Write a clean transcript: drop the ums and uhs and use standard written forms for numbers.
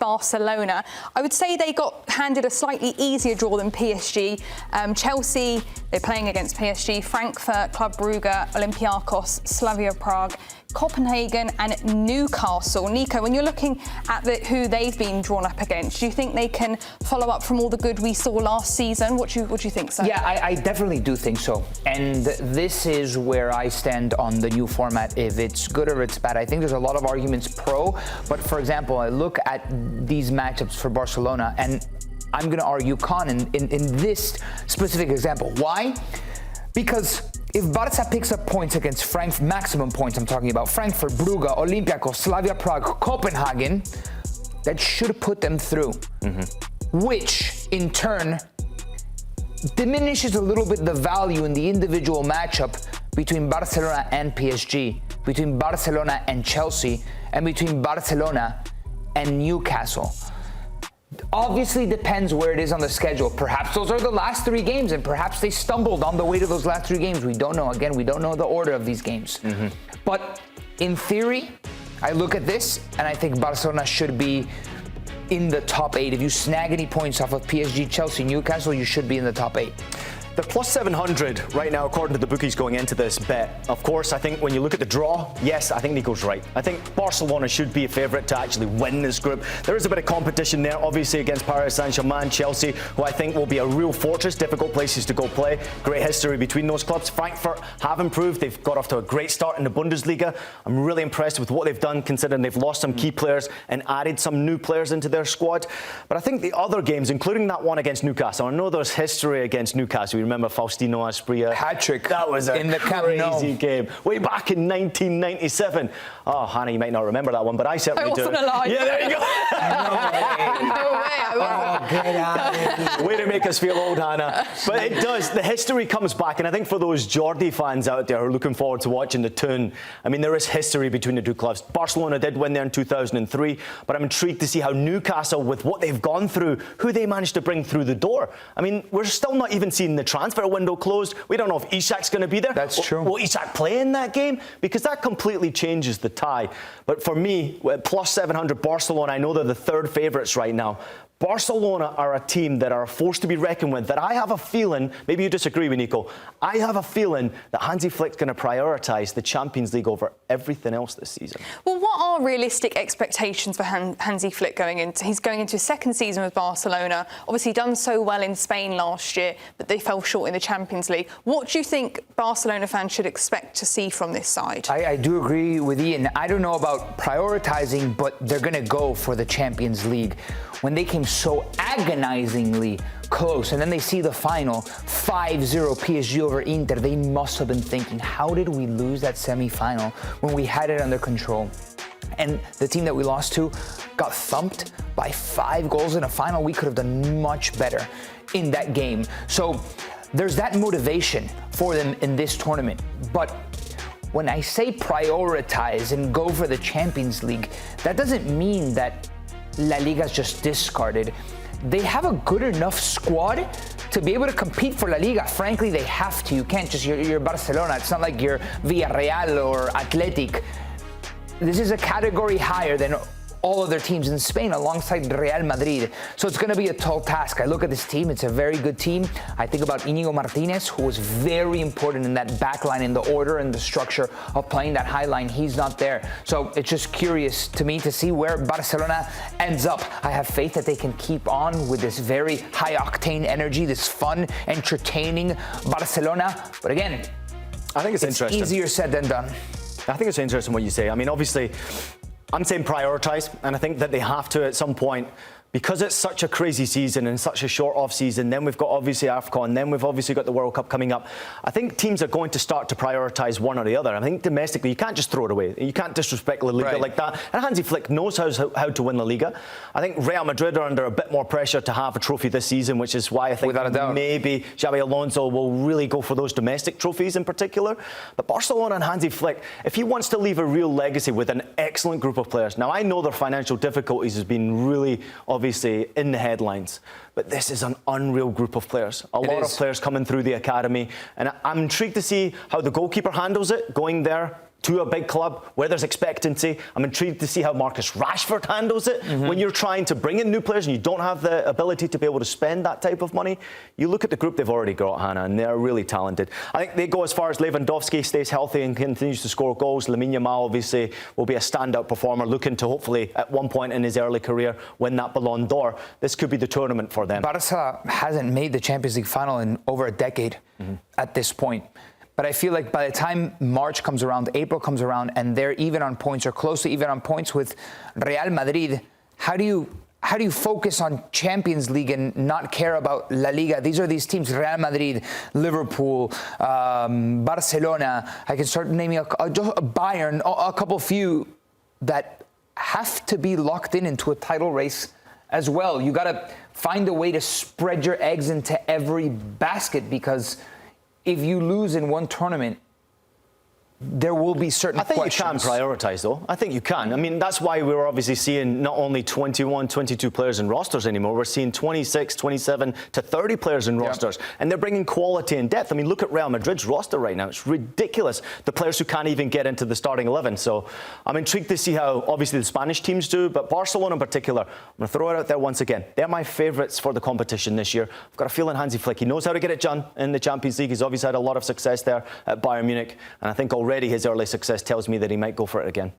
Barcelona. I would say they got handed a slightly easier draw than PSG. Chelsea, they're playing against PSG, Frankfurt, Club Brugge, Olympiacos, Slavia Prague, Copenhagen and Newcastle. Nico, when you're looking at who they've been drawn up against, do you think they can follow up from all the good we saw last season? What do you think, sir? Yeah, I definitely do think so. And this is where I stand on the new format, if it's good or it's bad. I think there's a lot of arguments pro, but for example, I look at these matchups for Barcelona and I'm going to argue con in this specific example. Why? Because if Barça picks up points against maximum points, I'm talking about Frankfurt, Brugge, Olympiacos, Slavia Prague, Copenhagen, that should put them through. Which, in turn, diminishes a little bit the value in the individual matchup between Barcelona and PSG, between Barcelona and Chelsea, and between Barcelona and Newcastle. Obviously depends where it is on the schedule. Perhaps those are the last 3 games and perhaps they stumbled on the way to those last 3 games. We don't know. Again, we don't know the order of these games. But in theory, I look at this and I think Barcelona should be in the top 8. If you snag any points off of PSG, Chelsea, Newcastle, you should be in the top 8. They're plus 700 right now, according to the bookies going into this bet. Of course, I think when you look at the draw, yes, I think Nico's right. I think Barcelona should be a favourite to actually win this group. There is a bit of competition there, obviously, against Paris Saint-Germain, Chelsea, who I think will be a real fortress, difficult places to go play. Great history between those clubs. Frankfurt have improved. They've got off to a great start in the Bundesliga. I'm really impressed with what they've done, considering they've lost some key players and added some new players into their squad. But I think the other games, including that one against Newcastle, I know there's history against Newcastle. You remember Faustino Asprilla? Hat-trick. That was a crazy game. Way back in 1997. Oh, Hannah, you might not remember that one, but I certainly do. I wasn't alive. Yeah, there you go. No way, I wasn't. Way to make us feel old, Hannah. But it does. The history comes back, and I think for those Jordi fans out there who are looking forward to watching the Toon, I mean, there is history between the two clubs. Barcelona did win there in 2003, but I'm intrigued to see how Newcastle, with what they've gone through, who they managed to bring through the door. I mean, we're still not even seeing the transfer window closed. We don't know if Ishak's going to be there. That's true. Will Isak play in that game? Because that completely changes the tie. But for me, plus 700 Barcelona, I know they're the 3rd favourites right now. Barcelona are a team that are a force to be reckoned with, that I have a feeling, maybe you disagree with Nico, I have a feeling that Hansi Flick's going to prioritise the Champions League over everything else this season. Well, what are realistic expectations for Hansi Flick going into? He's going into his 2nd season with Barcelona. Obviously done so well in Spain last year, but they fell short in the Champions League. What do you think Barcelona fans should expect to see from this side? I do agree with Ian. I don't know about prioritising, but they're going to go for the Champions League. When they came so agonizingly close, and then they see the final 5-0 PSG over Inter, they must have been thinking, how did we lose that semi-final when we had it under control? And the team that we lost to got thumped by 5 goals in a final. We could have done much better in that game. So there's that motivation for them in this tournament. But when I say prioritize and go for the Champions League, that doesn't mean that La Liga's just discarded. They have a good enough squad to be able to compete for La Liga. Frankly, they have to. You can't just, you're Barcelona. It's not like you're Villarreal or Athletic. This is a category higher than all other teams in Spain alongside Real Madrid. So it's going to be a tall task. I look at this team. It's a very good team. I think about Íñigo Martínez, who was very important in that back line, in the order and the structure of playing that high line. He's not there. So it's just curious to me to see where Barcelona ends up. I have faith that they can keep on with this very high-octane energy, this fun, entertaining Barcelona. But again, I think it's interesting. Easier said than done. I think it's interesting what you say. I mean, obviously, I'm saying prioritise, and I think that they have to at some point, because it's such a crazy season and such a short off-season. Then we've got obviously AFCON, then we've obviously got the World Cup coming up. I think teams are going to start to prioritise one or the other. I think domestically, you can't just throw it away. You can't disrespect La Liga like that. And Hansi Flick knows how to win La Liga. I think Real Madrid are under a bit more pressure to have a trophy this season, which is why I think maybe Xabi Alonso will really go for those domestic trophies in particular. But Barcelona and Hansi Flick, if he wants to leave a real legacy with an excellent group of players. Now, I know their financial difficulties has been really obviously in the headlines, but this is an unreal group of players. A lot of players coming through the academy, and I'm intrigued to see how the goalkeeper handles it, going there to a big club where there's expectancy. I'm intrigued to see how Marcus Rashford handles it. When you're trying to bring in new players and you don't have the ability to be able to spend that type of money, you look at the group they've already got, Hannah, and they're really talented. I think they go as far as Lewandowski stays healthy and continues to score goals. Lamine Yamal obviously will be a standout performer, looking to hopefully at one point in his early career win that Ballon d'Or. This could be the tournament for them. Barça hasn't made the Champions League final in over a decade at this point. But I feel like by the time March comes around, April comes around, and they're even on points or close to even on points with Real Madrid, how do you focus on Champions League and not care about La Liga? These are these teams: Real Madrid, Liverpool, Barcelona. I can start naming a Bayern, a couple few that have to be locked into a title race as well. You got to find a way to spread your eggs into every basket, because if you lose in one tournament, there will be certain questions. I think you can prioritise, though. I think you can. I mean, that's why we're obviously seeing not only 21, 22 players in rosters anymore. We're seeing 26, 27 to 30 players in rosters. And they're bringing quality and depth. I mean, look at Real Madrid's roster right now. It's ridiculous, the players who can't even get into the starting 11. So I'm intrigued to see how, obviously, the Spanish teams do. But Barcelona in particular, I'm going to throw it out there once again. They're my favourites for the competition this year. I've got a feeling Hansi Flick, he knows how to get it done in the Champions League. He's obviously had a lot of success there at Bayern Munich. And I think already his early success tells me that he might go for it again.